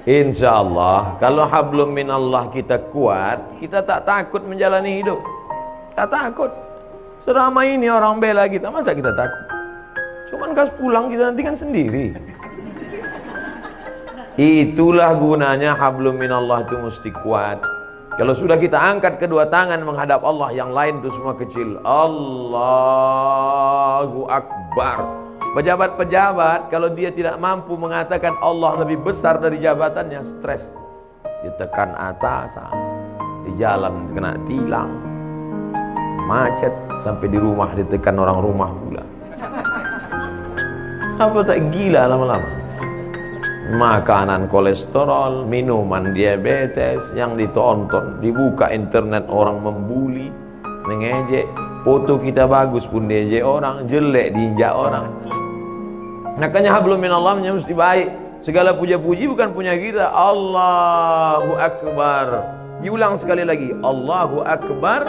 Insya Allah kalau hablum minallah kita kuat, kita tak takut menjalani hidup. Tak takut. Selama ini orang bela kita, masa kita takut? Cuman kas pulang kita nanti kan sendiri. Itulah gunanya hablum minallah itu mesti kuat. Kalau sudah kita angkat kedua tangan menghadap Allah, yang lain itu semua kecil. Allahu Akbar. Pejabat-pejabat kalau dia tidak mampu mengatakan Allah lebih besar dari jabatannya, stres. Ditekan atasan, di jalan kena tilang, macet, sampai di rumah ditekan orang rumah pula. Apa tak gila lama-lama? Makanan kolesterol, minuman diabetes yang ditonton, dibuka internet orang membuli, mengejek. Foto kita bagus pun diejek orang, jelek diinjak orang. Makanya hablum minallahnya mesti baik. Segala puja-puji bukan punya kita. Allahu Akbar. Diulang sekali lagi. Allahu Akbar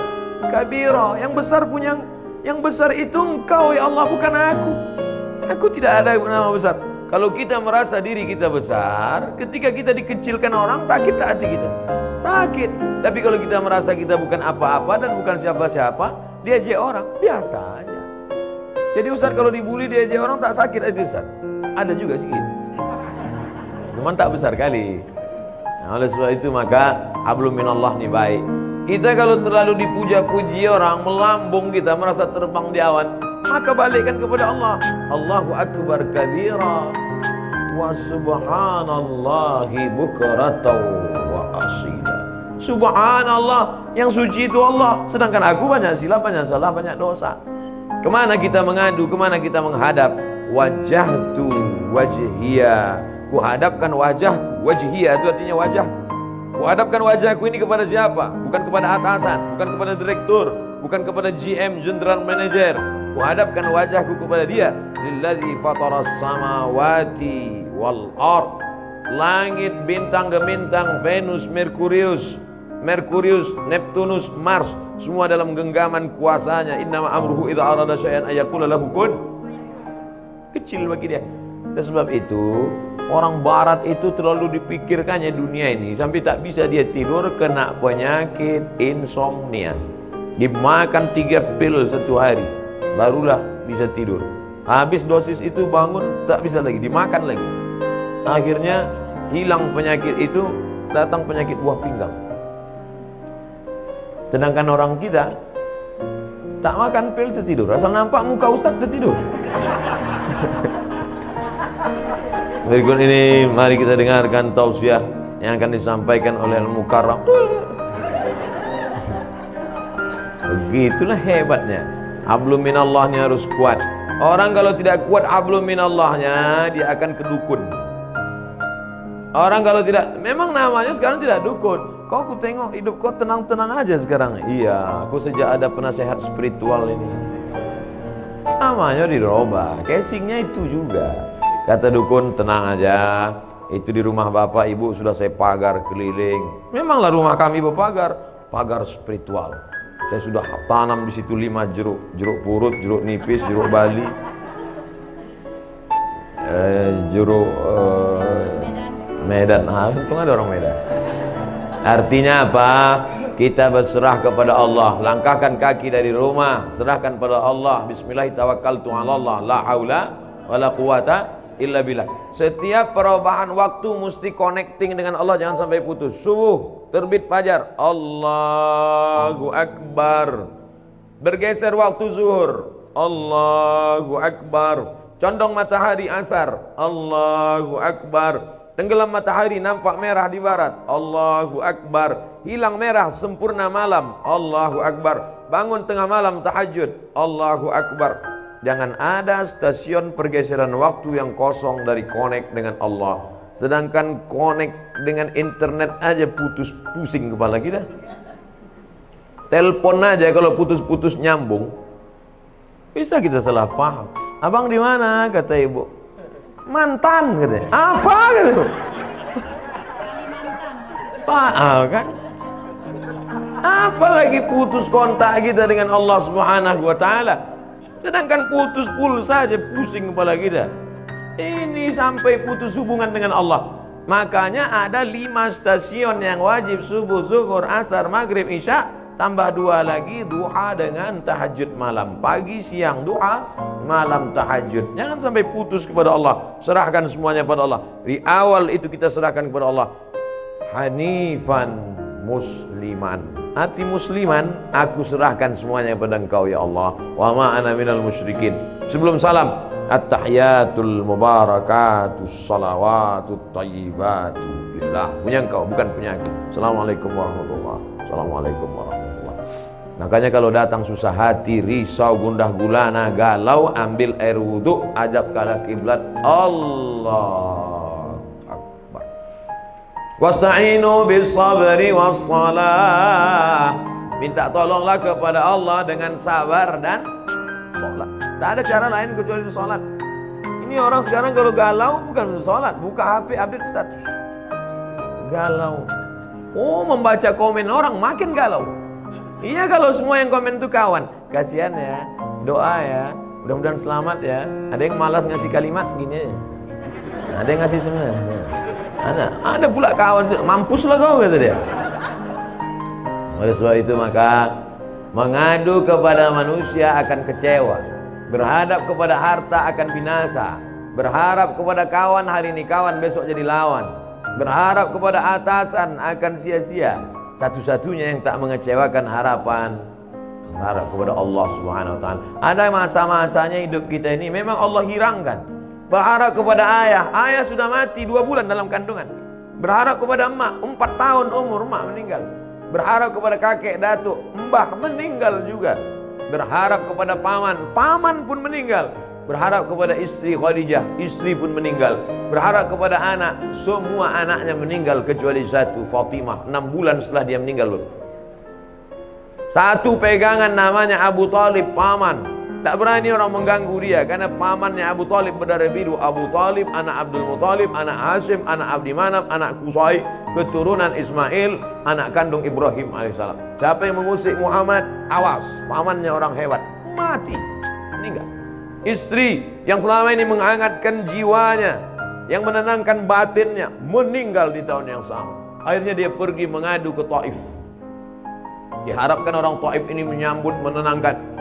kabira. Yang besar punya, yang besar itu engkau ya Allah, bukan aku. Aku tidak ada nama besar. Kalau kita merasa diri kita besar, ketika kita dikecilkan orang, sakit hati kita. Sakit. Tapi kalau kita merasa kita bukan apa-apa dan bukan siapa-siapa, diajak orang, biasa aja. Jadi Ustaz kalau dibully diajak orang tak sakit itu Ustaz? Ada juga sedikit. Cuman tak besar kali. Nah, oleh sebab itu maka hablum minallah ni baik. Kita kalau terlalu dipuja-puji orang, melambung kita, merasa terbang di awan, maka balikkan kepada Allah. Allahu Akbar kabira wa subhanallahi bukratan wa asila. Subhanallah, yang suci itu Allah. Sedangkan aku banyak silap, banyak salah, banyak dosa. Kemana kita mengadu, kemana kita menghadap? Wajahtu wajhiya, kuhadapkan wajahku. Wajhiya itu artinya wajahku. Kuhadapkan wajahku ini kepada siapa? Bukan kepada atasan, bukan kepada direktur, bukan kepada GM, General Manager. Kuhadapkan wajahku kepada dia. Lillazi fataras samawati wal ard. Langit, bintang gemintang, Venus, Merkurius, Neptunus, Mars, semua dalam genggaman kuasanya. Innama amruhu idza arada syai'an ayaqula lahu kun. Kecil bagi dia. Dan sebab itu orang barat itu terlalu dipikirkannya dunia ini sampai tak bisa dia tidur, kena penyakit insomnia. Dimakan 3 pil satu hari barulah bisa tidur. Habis dosis itu bangun tak bisa lagi, dimakan lagi. Akhirnya hilang penyakit itu, datang penyakit buah pinggang. Sedangkan orang kita tak makan pil tertidur, asal nampak muka ustaz tertidur. Berikut ini mari kita dengarkan tausiah yang akan disampaikan oleh Al-Mukarram. Begitulah hebatnya. Hablum minallahnya harus kuat. Orang kalau tidak kuat hablum minallahnya, dia akan kedukun. Orang kalau tidak, memang namanya sekarang tidak dukun. Kau ku tengok hidup kau tenang-tenang aja sekarang. Iya, aku sejak ada penasehat spiritual ini. Namanya dirubah, casingnya itu juga. Kata dukun, tenang aja. Itu di rumah bapak ibu sudah saya pagar keliling. Memanglah rumah kami berpagar, pagar spiritual. Saya sudah tanam di situ 5 jeruk, jeruk purut, jeruk nipis, jeruk bali, jeruk Medan. Untung ada orang Medan. Artinya apa? Kita berserah kepada Allah. Langkahkan kaki dari rumah, serahkan pada Allah. Bismillahirrahmanirrahim. La haula wala quwata illa billah. Setiap perubahan waktu mesti connecting dengan Allah, jangan sampai putus. Subuh, terbit fajar, Allahu Akbar. Bergeser waktu zuhur, Allahu Akbar. Condong matahari asar, Allahu Akbar. Tenggelam matahari nampak merah di barat, Allahu Akbar. Hilang merah sempurna malam, Allahu Akbar. Bangun tengah malam tahajud, Allahu Akbar. Jangan ada stasiun pergeseran waktu yang kosong dari connect dengan Allah. Sedangkan connect dengan internet aja putus, pusing kepala kita. Telepon aja kalau putus-putus nyambung, bisa kita salah paham. Abang di mana? Kata ibu. Mantan katanya. Apa gitu? Kan? Apalagi putus kontak kita dengan Allah Subhanahu wa taala. Sedangkan putus pulsa saja pusing kepala kita. Ini sampai putus hubungan dengan Allah. Makanya ada 5 stasiun yang wajib: subuh, zuhur, asar, maghrib, isya, tambah 2 lagi duha dengan tahajud malam. Pagi, siang duha, malam tahajud. Jangan sampai putus kepada Allah. Serahkan semuanya pada Allah. Di awal itu kita serahkan kepada Allah. Hanifan musliman, hati musliman, aku serahkan semuanya kepada Engkau ya Allah. Wa ma ana minal musyrikin. Sebelum salam, at-tahiyatul mubarakatus salawatut thayyibatu lillah. Punya Engkau, bukan punya aku. Assalamualaikum warahmatullahi wabarakatuh. Assalamualaikum warahmatullahi wabarakatuh. Makanya kalau datang susah hati, risau, gundah gulana, galau, ambil air wudhu, ajab ke arah kiblat. Allah Akbar. Wasta'inu bis sabri was salah. Minta tolonglah kepada Allah dengan sabar dan sholat. Tak ada cara lain kecuali sholat. Ini orang sekarang kalau galau bukan sholat, buka HP update status. Galau. Oh, membaca komen orang makin galau. Iya, kalau semua yang komen itu kawan. Kasihan ya, doa ya, mudah-mudahan selamat ya. Ada yang malas ngasih kalimat gini aja. Ada yang ngasih semua. Ada pula kawan, mampuslah kau kata dia. Oleh sebab itu maka mengadu kepada manusia akan kecewa, berhadap kepada harta akan binasa, berharap kepada kawan hari ini kawan, besok jadi lawan, berharap kepada atasan akan sia-sia. Satu-satunya yang tak mengecewakan harapan, berharap kepada Allah Subhanahu wa taala. Ada masa-masanya hidup kita ini memang Allah hirangkan. Berharap kepada ayah, ayah sudah mati 2 bulan dalam kandungan. Berharap kepada emak, 4 tahun umur, emak meninggal. Berharap kepada kakek, datuk, mbah meninggal juga. Berharap kepada paman, paman pun meninggal. Berharap kepada istri Khadijah, istri pun meninggal. Berharap kepada anak, semua anaknya meninggal kecuali satu, Fatimah. 6 bulan setelah dia meninggal. Satu pegangan namanya Abu Talib, paman. Tak berani orang mengganggu dia karena pamannya Abu Talib berdarah biru. Abu Talib, anak Abdul Muttalib, anak Hashim, anak Abdi Manaf, anak Qusay, keturunan Ismail, anak kandung Ibrahim alaihissalam. Siapa yang mengusik Muhammad, awas, pamannya orang hebat, mati, meninggal. Istri yang selama ini menghangatkan jiwanya, yang menenangkan batinnya, meninggal di tahun yang sama. Akhirnya dia pergi mengadu ke Taif. Diharapkan orang Taif ini menyambut, menenangkan.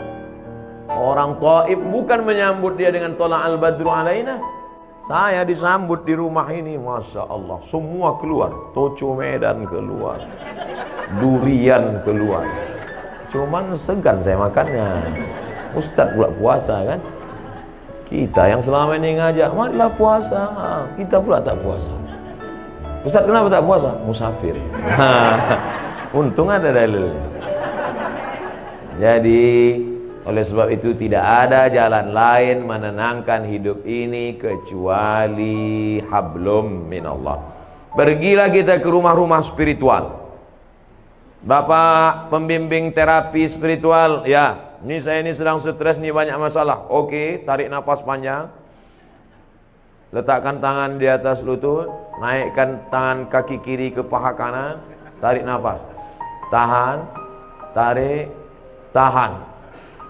Orang Taif bukan menyambut dia dengan tola al-badru alaina. Saya disambut di rumah ini, Masya Allah, semua keluar. Toco Medan keluar, durian keluar. Cuman segan saya makannya. Ustadz pula puasa kan. Kita yang selama ini ngajak, marilah puasa, kita pula tak puasa. Ustadz kenapa tak puasa? Musafir. Untung ada dalilnya. Jadi oleh sebab itu tidak ada jalan lain menenangkan hidup ini kecuali hablum minallah. Pergilah kita ke rumah-rumah spiritual. Bapak pembimbing terapi spiritual, ya, ini saya ini sedang stres nih, banyak masalah. Oke, tarik nafas panjang. Letakkan tangan di atas lutut, naikkan tangan kaki kiri ke paha kanan, tarik nafas. Tahan, tarik, tahan.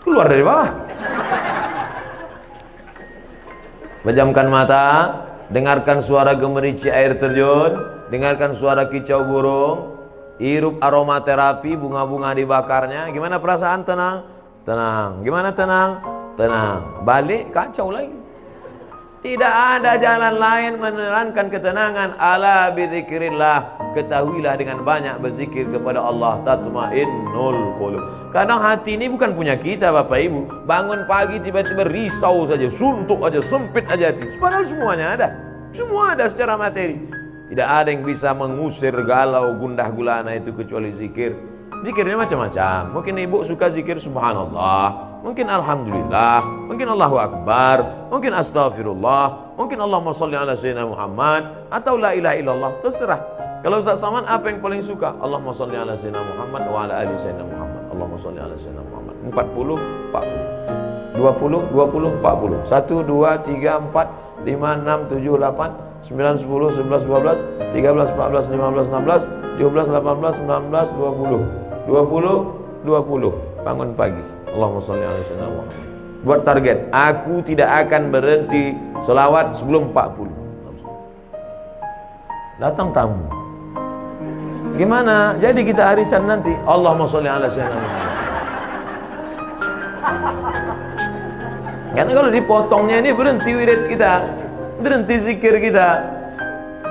Keluar dari bawah. Pejamkan mata, dengarkan suara gemericik air terjun, dengarkan suara kicau burung, hirup aromaterapi, bunga-bunga dibakarnya. Gimana perasaan? Tenang, tenang. Gimana tenang? Tenang. Balik kacau lagi. Tidak ada jalan lain menerangkan ketenangan. Ala bizikrillah. Ketahuilah dengan banyak berzikir kepada Allah, tatmainnul qulub. Kadang hati ini bukan punya kita Bapak Ibu. Bangun pagi tiba-tiba risau saja, suntuk aja, sempit aja hati. Padahal semuanya ada. Semua ada secara materi. Tidak ada yang bisa mengusir galau, gundah gulana itu kecuali zikir. Zikirnya macam-macam. Mungkin ibu suka zikir subhanallah, mungkin alhamdulillah, mungkin Allahu akbar, mungkin astaghfirullah, mungkin Allahumma sholli ala sayyidina Muhammad, atau la ilaha illallah, terserah. Kalau Ustaz Saman apa yang paling suka? Allahumma sholli ala sayyidina Muhammad wa ala ali sayyidina Muhammad. Allahumma sholli ala sayyidina Muhammad. 40, 40. 20, 20, 40. 1, 2, 3, 4, 5, 6, 7, 8, 9, 10, 11, 12, 13, 14, 15, 16, 17, 18, 19, 20. 20, 20. Bangun pagi. Allahumma sholli ala sayyidina Muhammad. Buat target, aku tidak akan berhenti selawat sebelum 40. datang tamu. Gimana? Jadi kita arisan nanti. Allahumma sholli ala sayyidina Muhammad. Karena kalau dipotongnya ini berhenti wirid kita, berhenti zikir kita.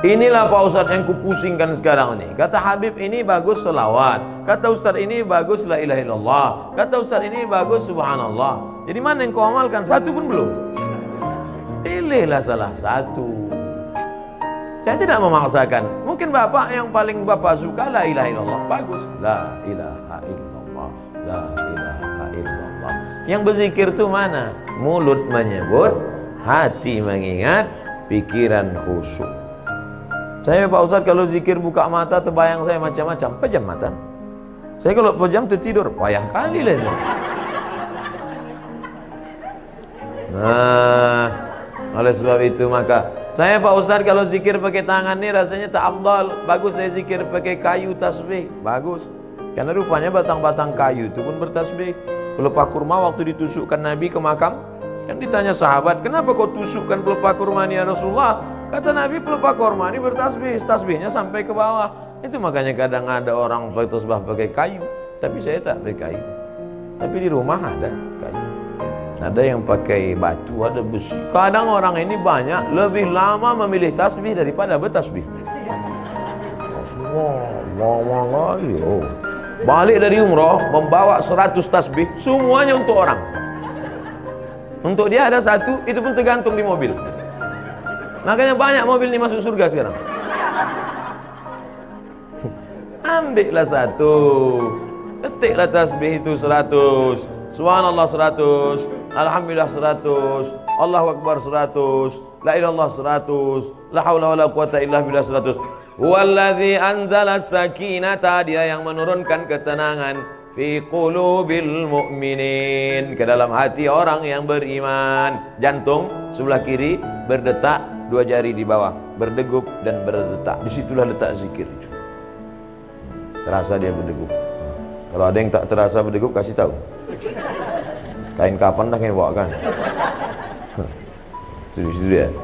Inilah Pak Ustadz yang kupusingkan sekarang ini. Kata Habib ini bagus selawat, kata Ustadz ini bagus la ilaha illallah, kata Ustadz ini bagus subhanallah. Jadi mana yang kau amalkan? Satu pun belum. Pilihlah salah satu. Saya tidak memaksakan. Mungkin bapak yang paling bapak suka la ilaha illallah, bagus. La ilaha illallah, la ilaha illallah. Yang berzikir itu mana? Mulut menyebut, hati mengingat, pikiran khusyuk. Saya Pak Ustadz kalau zikir buka mata terbayang saya macam-macam, pejam mata. Saya kalau pejam tertidur, payah kali lah. Nah, oleh sebab itu maka saya Pak Ustadz kalau zikir pakai tangan ini rasanya tak afdal. Bagus saya zikir pakai kayu tasbih, bagus. Karena rupanya batang-batang kayu itu pun bertasbih. Pelepah kurma waktu ditusukkan Nabi ke makam, kan ditanya sahabat, kenapa kau tusukkan pelepah kurma ini ya Rasulullah? Kata Nabi, pelepah kurma ini bertasbih, tasbihnya sampai ke bawah. Itu makanya kadang ada orang bertasbih pakai kayu, tapi saya tak pakai kayu. Tapi di rumah ada kayu. Ada yang pakai batu, ada besi. Kadang orang ini banyak lebih lama memilih tasbih daripada bertasbih. Allah, balik dari umroh membawa 100 tasbih, semuanya untuk orang. Untuk dia ada satu, itu pun tergantung di mobil. Makanya banyak mobil ini masuk surga sekarang. Ambillah satu, ketiklah tasbih itu 100, subhanallah 100, alhamdulillah 100, Allahu akbar 100, la ilallah 100, la haula wala quwata illa billah 100. Wallazi anzala sakinata, dia yang menurunkan ketenangan fi qulubil mu'minin, ke dalam hati orang yang beriman. Jantung sebelah kiri berdetak, dua jari di bawah berdegup dan berdetak. Disitulah letak zikir. Terasa dia berdegup. Kalau ada yang tak terasa berdegup, kasih tahu. Kain kapan dah yang bawa kan? Itu dia.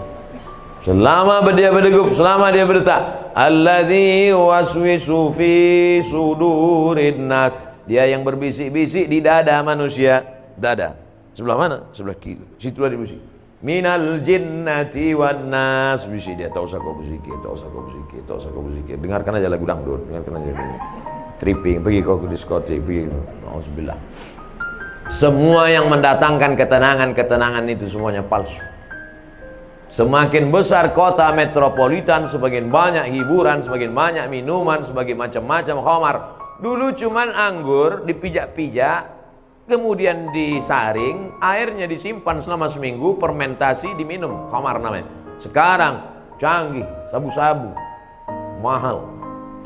Selama dia berdegup, selama dia berdetak, alladzi waswisu fi sudurin nas, dia yang berbisik-bisik di dada manusia. Dada sebelah mana? Sebelah kiri. Situlah dia berbisik. Minal jinnati wan nas, bisik dia. Tak usah kau berzikir, tak usah kau berzikir, tak usah kau berzikir. Dengarkan aja lagu dangdut, dengarkan aja tripping, pergi kau ke diskotik, pergi. Alhamdulillah. Semua yang mendatangkan ketenangan itu semuanya palsu. Semakin besar kota metropolitan, semakin banyak hiburan, semakin banyak minuman, semakin macam-macam khamar. Dulu cuman anggur dipijak-pijak, kemudian disaring, airnya disimpan selama seminggu, fermentasi, diminum, khamar namanya. Sekarang canggih, sabu-sabu, mahal.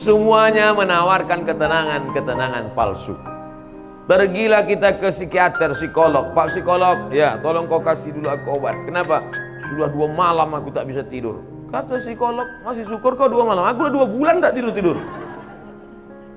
Semuanya menawarkan ketenangan palsu. Pergilah kita ke psikiater, psikolog. Pak psikolog, ya tolong kau kasih dulu aku obat. Kenapa? Sudah 2 malam aku tak bisa tidur. Kata psikolog, masih syukur kau 2 malam. Aku udah 2 bulan tak tidur-tidur.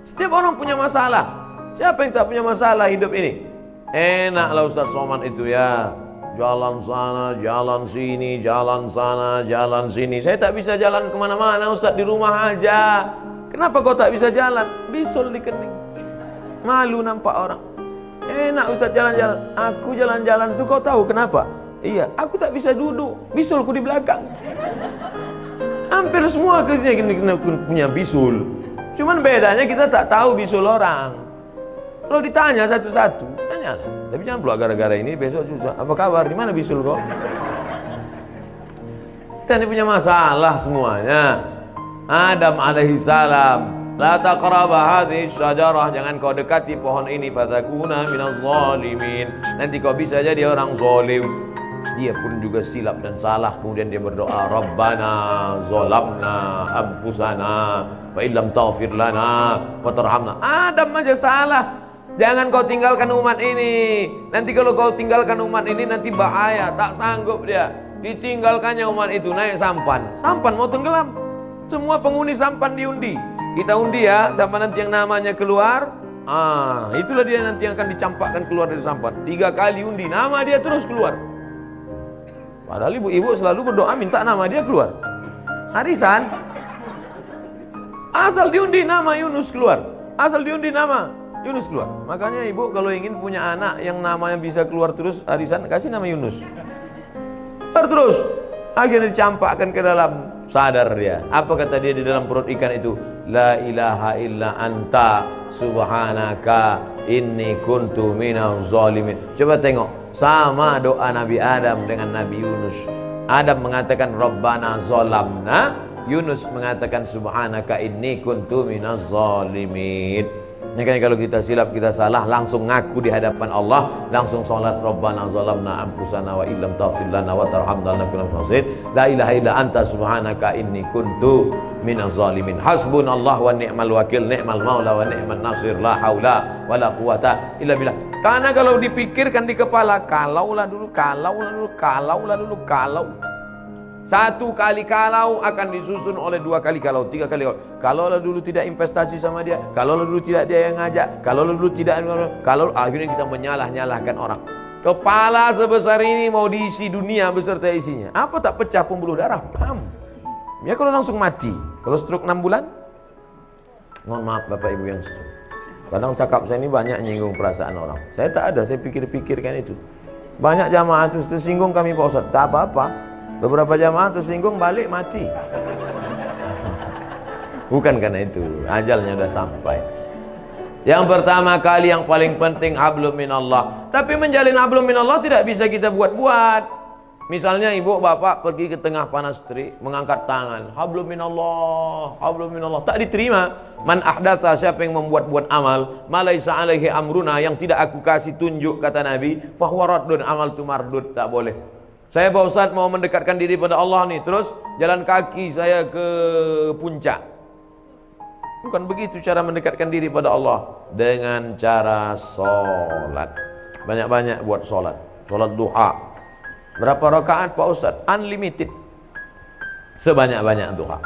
Setiap orang punya masalah. Siapa yang tak punya masalah hidup ini? Enaklah Ustaz Somad itu ya. Jalan sana, jalan sini, jalan sana, jalan sini. Saya tak bisa jalan kemana-mana Ustaz, di rumah aja. Kenapa kau tak bisa jalan? Bisul di kening. Malu nampak orang. Enak Ustaz jalan-jalan. Aku jalan-jalan tuh kau tahu kenapa? Iya, aku tak bisa duduk. Bisulku di belakang. Hampir semua kita punya bisul. Cuman bedanya kita tak tahu bisul orang. Kalau ditanya satu-satu, tanya lah. Tapi jangan pula gara-gara ini besok susah. Apa kabar? Di mana bisul kau? Kita ini punya masalah semuanya. Adam alaihi salam, la taqraba hadhihi syajarah, jangan kau dekati pohon ini, fatakuna minaz zalimin, nanti kau bisa jadi orang zalim. Dia pun juga silap dan salah, kemudian dia berdoa, Rabbana zalamna anfusana wa illam taghfir lana wa tarhamna. Adam aja salah. Jangan kau tinggalkan umat ini. Nanti kalau kau tinggalkan umat ini nanti bahaya, tak sanggup dia. Ditinggalkannya umat itu, naik sampan. Sampan mau tenggelam. Semua penghuni sampan diundi. Kita undi ya, sampai nanti yang namanya keluar. Itulah dia nanti yang akan dicampakkan keluar dari sampan. 3 kali undi, nama dia terus keluar. Padahal ibu-ibu selalu berdoa minta nama dia keluar. Arisan. Asal diundi nama Yunus keluar. Asal diundi nama Yunus keluar. Makanya ibu kalau ingin punya anak yang namanya bisa keluar terus arisan, kasih nama Yunus. Keluar terus. Akhirnya dicampakkan ke dalam, sadar dia. Apa kata dia di dalam perut ikan itu? La ilaha illa anta subhanaka inni kuntu minaz zalimin. Coba tengok, sama doa Nabi Adam dengan Nabi Yunus. Adam mengatakan Rabbana zalamna, Yunus mengatakan subhanaka inni kuntu minaz zalimin. Makanya kalau kita silap, kita salah, langsung ngaku di hadapan Allah, langsung salat Rabbana zalamna anfusana wa illam taghfir lana wa tarhamna lanakunanna minaz khasirin. La ilaha illa anta subhanaka inni kuntu minaz zalimin. Hasbunallah wa ni'mal wakil, ni'mal maula wa ni'man nasir, la haula wala quwata illa billah. Karena kalau dipikirkan di kepala, kalaulah dulu, kalau satu kali kalau akan disusun oleh dua kali kalau, tiga kali kalau dulu tidak investasi sama dia, kalau dulu tidak dia yang ngajak, kalau dulu tidak, kalau akhirnya kita menyalah-nyalahkan orang. Kepala sebesar ini mau diisi dunia beserta isinya, apa tak pecah pembuluh darah? Pam. Ya kalau langsung mati. Kalau stroke 6 bulan, mohon maaf Bapak Ibu yang stroke. Kadang cakap saya ini banyak nyinggung perasaan orang. Saya tak ada, saya pikir-pikirkan itu. Banyak jamaah itu tersinggung kami Pak Ustaz, tak apa-apa. Beberapa jamaah tersinggung balik mati. Bukan karena itu, ajalnya sudah sampai. Yang pertama kali yang paling penting hablum minallah. Tapi menjalin hablum minallah tidak bisa kita buat-buat. Misalnya ibu bapak pergi ke tengah panas terik, mengangkat tangan, hablum minallah, hablum minallah, tak diterima. Man ahdatsa, siapa yang membuat-buat amal, malaisa alaihi amruna, yang tidak aku kasih tunjuk, kata Nabi, fahuwa raddun, amal tu mardud, tak boleh. Saya Pak Ustadz mau mendekatkan diri pada Allah nih, terus jalan kaki saya ke puncak. Bukan begitu cara mendekatkan diri pada Allah. Dengan cara sholat. Banyak-banyak buat sholat. Sholat duha. Berapa rakaat Pak Ustadz? Unlimited. Sebanyak-banyak duha.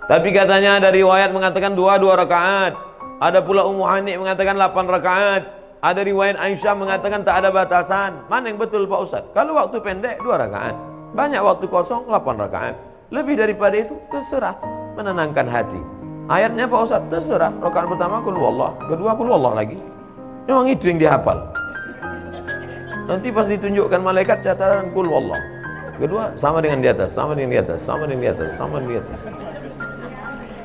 Tapi katanya ada riwayat mengatakan 2 rakaat. Ada pula Ummu Hani mengatakan 8 rakaat. Ada riwayat Aisyah mengatakan tak ada batasan. Mana yang betul Pak Ustadz? Kalau waktu pendek 2 rakaat, banyak waktu kosong 8 rakaat. Lebih daripada itu terserah, menenangkan hati. Ayatnya Pak Ustadz terserah. Rakaat pertama qul huwallah, kedua qul huwallah lagi. Memang itu yang dihafal. Nanti pas ditunjukkan malaikat catatan qul huwallah. Kedua sama dengan di atas, sama dengan di atas, sama dengan di atas, sama dengan di atas.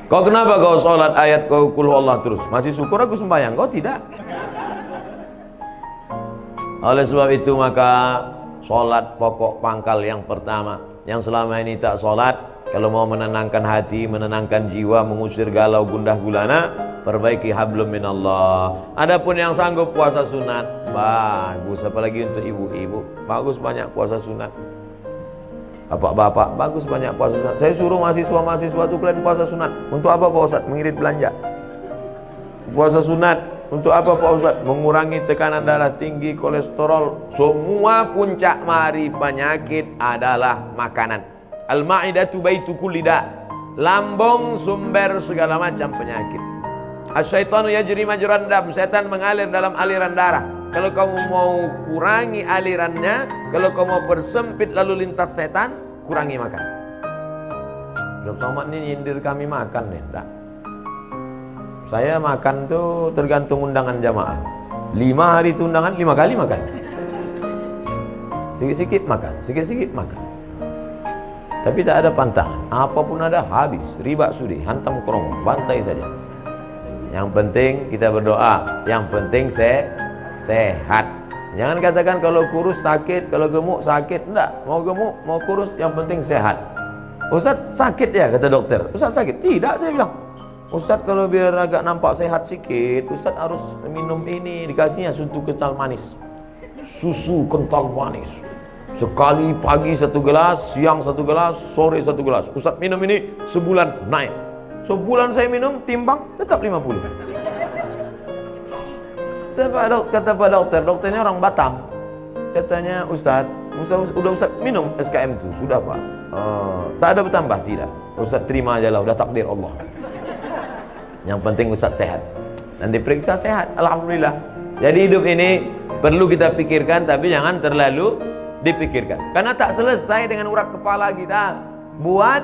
Kau kenapa kau sholat ayat kau qul huwallah terus? Masih syukur aku sembahyang, kau tidak. Oleh sebab itu maka sholat pokok pangkal yang pertama. Yang selama ini tak sholat, kalau mau menenangkan hati, menenangkan jiwa, mengusir galau gundah gulana, perbaiki hablum minallah. Adapun yang sanggup puasa sunat, bagus. Apalagi untuk ibu-ibu, bagus banyak puasa sunat. Bapak-bapak, bagus banyak puasa sunat. Saya suruh mahasiswa-mahasiswa itu kalian puasa sunat. Untuk apa Pak Ustadz? Mengirit belanja. Puasa sunat untuk apa Pak Ustadz? Mengurangi tekanan darah tinggi, kolesterol. Semua puncak mari penyakit adalah makanan. Al-ma'idatu baitu kulli da'. Lambung sumber segala macam penyakit. Asyaitanu yajri majran dam. Setan mengalir dalam aliran darah. Kalau kamu mau kurangi alirannya, kalau kamu mau persempit lalu lintas setan, kurangi makan. Dr. Somad ini nyindir kami makan nih, enggak. Saya makan tuh tergantung undangan jamaah. 5 hari itu undangan, 5 kali makan. Sikit-sikit makan, sikit-sikit makan. Tapi tak ada pantangan. Apapun ada habis. Riba sudi, hantam kerong, bantai saja. Yang penting kita berdoa. Yang penting sehat. Jangan katakan kalau kurus sakit, kalau gemuk sakit. Enggak, mau gemuk, mau kurus, yang penting sehat. Ustaz sakit ya, kata dokter. Ustaz sakit? Tidak, saya bilang. Ustaz kalau biar agak nampak sehat sikit, Ustaz harus minum ini, dikasihnya susu kental manis. Susu kental manis. Sekali pagi 1 gelas, siang 1 gelas, sore 1 gelas. Ustaz minum ini sebulan naik. Sebulan saya minum, timbang tetap 50. Kata Pak Dokter, dokternya orang Batam. Katanya Ustaz minum SKM itu, sudah Pak. Tak ada bertambah, tidak. Ustaz terima aja lah, udah takdir Allah. Yang penting Ustaz sehat. Dan diperiksa sehat, alhamdulillah. Jadi hidup ini perlu kita pikirkan, tapi jangan terlalu dipikirkan. Karena tak selesai dengan urat kepala kita. Buat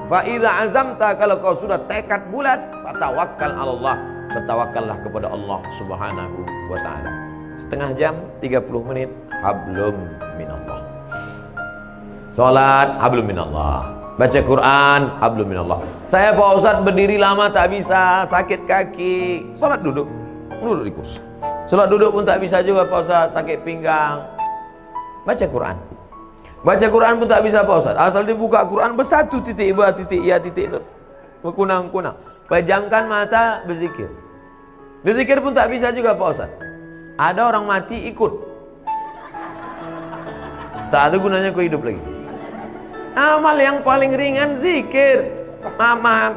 Fa idza azamta, kalau kau sudah tekad bulat, fatawakkal 'ala Allah, bertawakkallah kepada Allah Subhanahu wa taala. Setengah jam, 30 menit, hablum minallah. Salat, hablum minallah. Baca Quran, hablum minallah. Saya Pak Ustaz berdiri lama tak bisa, sakit kaki. Salat duduk di kursi. Salat duduk pun tak bisa juga Pak Ustaz, sakit pinggang. Baca Quran. Baca Quran pun tak bisa Pak Ustaz. Asal dibuka Quran bersatu titik ba titik ya titik nur. Berkunang-kunang. Pejamkan mata, berzikir. Berzikir pun tak bisa juga Pak Ustaz. Ada orang mati ikut. Tak ada gunanya kau hidup lagi. Amal yang paling ringan zikir. Maaf,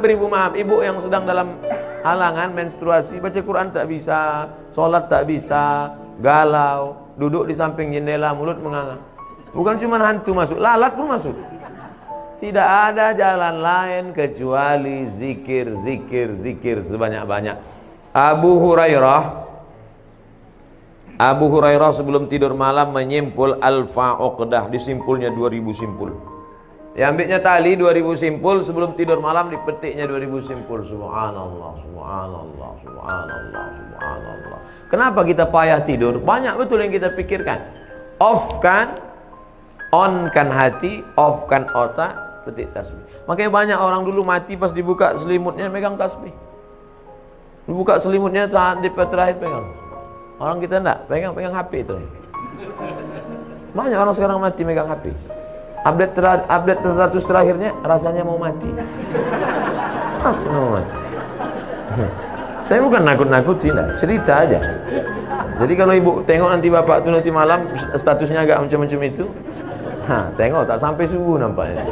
ibu yang sedang dalam halangan menstruasi, baca Quran tak bisa, sholat tak bisa, galau, duduk di samping jendela, mulut menganga. Bukan cuma hantu masuk, lalat pun masuk. Tidak ada jalan lain kecuali zikir, zikir, zikir sebanyak-banyak. Abu Hurairah sebelum tidur malam menyimpul alfa uqdah, disimpulnya 2000 simpul. Diambilnya tali 2000 simpul, sebelum tidur malam dipetiknya 2000 simpul. Subhanallah, subhanallah, subhanallah, subhanallah. Kenapa kita payah tidur? Banyak betul yang kita pikirkan. Off kan, on kan hati, off kan otak, petik tasbih. Makanya banyak orang dulu mati pas dibuka selimutnya megang tasbih. Dibuka selimutnya saat di terakhir pegang. Orang kita enggak, pegang HP itu. Banyak orang sekarang mati megang HP. Update status terakhirnya rasanya mau mati. Rasanya mau mati. Saya bukan nakut-nakutin, cerita aja. Jadi kalau ibu tengok nanti bapak tuh nanti malam statusnya agak macam-macam itu, tengok tak sampai subuh nampaknya.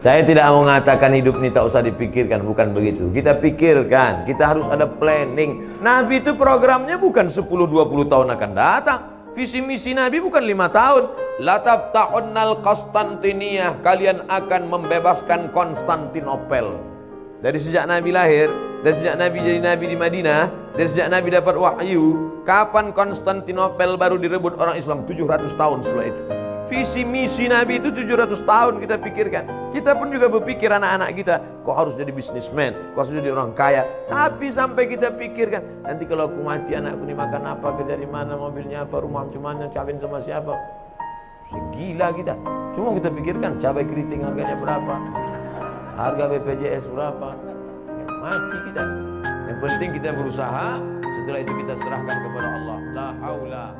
Saya tidak mau mengatakan hidup ini tak usah dipikirkan, bukan begitu. Kita pikirkan, kita harus ada planning. Nabi itu programnya bukan 10-20 tahun akan datang. Visi misi Nabi bukan 5 tahun. La tafta'unnal Konstantiniyah, kalian akan membebaskan Konstantinopel. Dari sejak Nabi lahir, dari sejak Nabi jadi Nabi di Madinah, dari sejak Nabi dapat wahyu, kapan Konstantinopel baru direbut orang Islam? 700 tahun setelah itu. Visi misi Nabi itu 700 tahun kita pikirkan. Kita pun juga berpikir anak-anak kita, kok harus jadi bisnismen, kok harus jadi orang kaya. Tapi sampai kita pikirkan, nanti kalau aku mati anakku ini makan apa, kerja di mana, mobilnya apa, rumah macam mana, kawin sama siapa. Gila kita. Cuma kita pikirkan cabai keriting harganya berapa, harga BPJS berapa. Mati kita. Yang penting kita berusaha, setelah itu kita serahkan kepada Allah. La haula